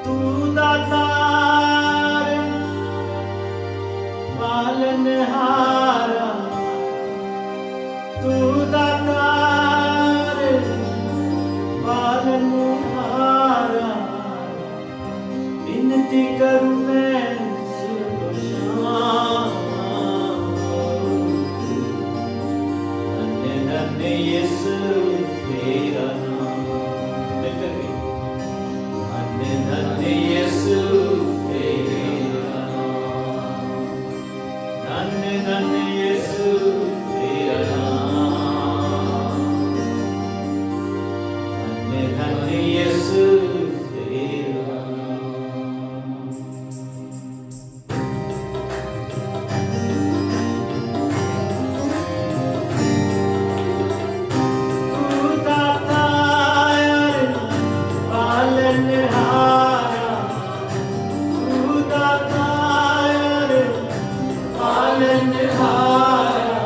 तू दातार पालनहारा, तू दातार पालनहारा, विनती करूं मैं सुबह शाम। धन्य धन्य यीशु तेरा नाम, मिलकर भी धन्य धन्य यीशु तेरा नाम, धन्य धन्य यीशु तेरा नाम, धन्य धन्य यीशु तेरा नाम। तू दातार पालनहारा, तू दातार पालनहारा,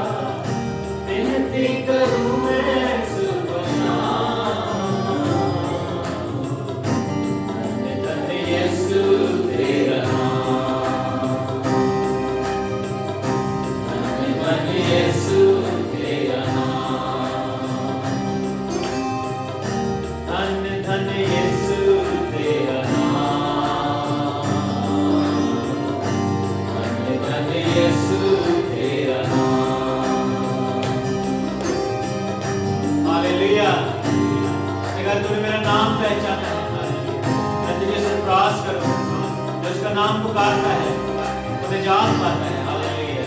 विनती करूं मैं सुबह शाम। धन्य धन्य यीशु तेरा नाम, धन्य धन्य यीशु तेरा नाम, धन्य धन्य यीशु तेरा नाम, धन्य धन्य यीशु तेरा नाम। हालेलुया। अगर तूने मेरा नाम पहचाना है, मैं तुझे सरफराज करूं, जो उसका नाम पुकारता है तो निजात पाता है। हालेलुया।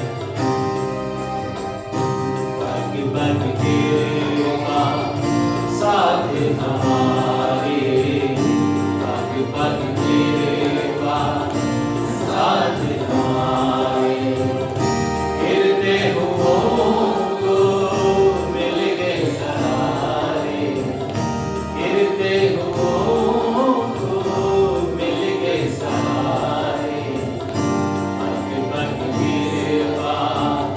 बाकी बाकी तेरे पास साथ हमारे, बाकी बाकी तेरे पास साथ हमारे, गिरते हुओं को मिल गए सहारे, गिरते हुओं को मिल गए सहारे, बाकी बाकी तेरे पास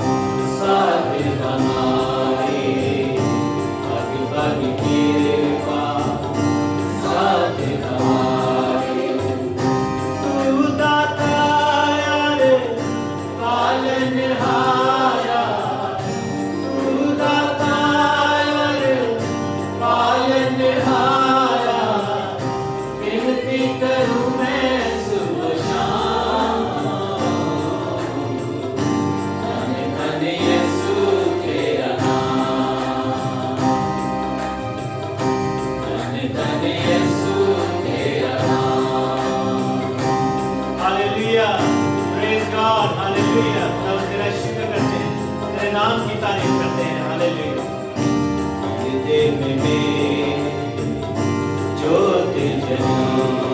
साथ हमारे, बाकी बाकी तेरे पास साथ हमारे। तू दातार पालनहारा, तू दातार पालनहारा, विनती करूं मैं सुबह शाम। धन्य धन्य यीशु तेरा नाम, धन्य धन्य यीशु तेरा नाम। Hallelujah, praise God, hallelujah. हम तेरा शुक्र करते हैं, तेरे नाम की तारीफ करते हैं। हालेलुया। हृदय में मेरे ज्योत जली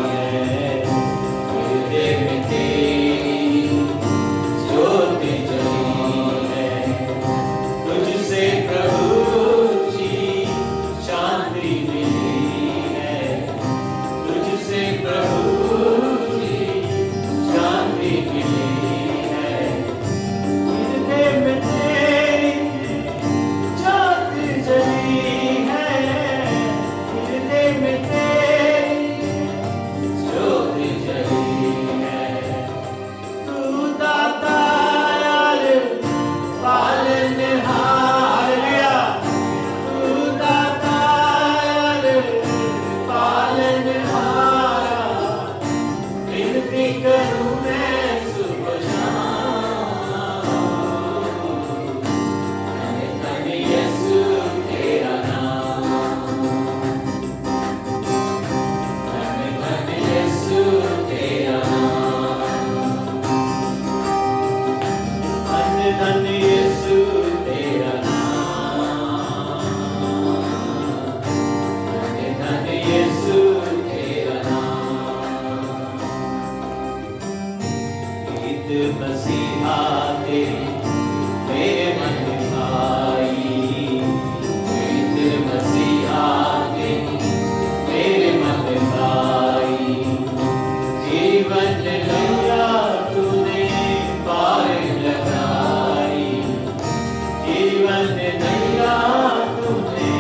है, हृदय में तेरी ज्योत जली है, तुझसे प्रभु जी शांति मिली है, तुझसे प्रभु जी शांति मिली है, हृदय में तेरी ज्योत जली है, हृदय में तेरी ज्योत जली है। तू दातार पालनहारा, तू दातार पालनहारा, विनती करूं मैं सुबह शाम। धन्य धन्य यीशु तेरा नाम, धन्य धन्य यीशु तेरा नाम, धन्य धन्य यीशु तेरा नाम, धन्य धन्य यीशु तेरा नाम। ईद मसीहा तेरी मेरे मन भाई, ईद मसीहा तेरी मेरे मन भाई, जीवन नैया तूने पार लगाई, जीवन नैया तूने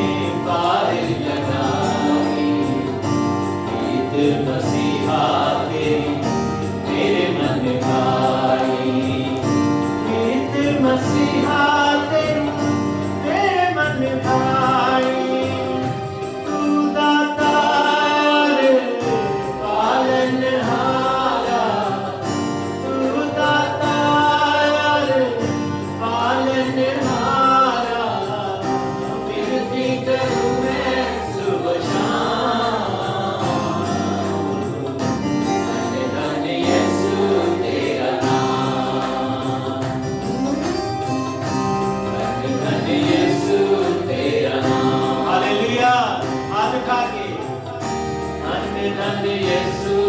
पार लगाई, ईद मसीहा धन्य यीशु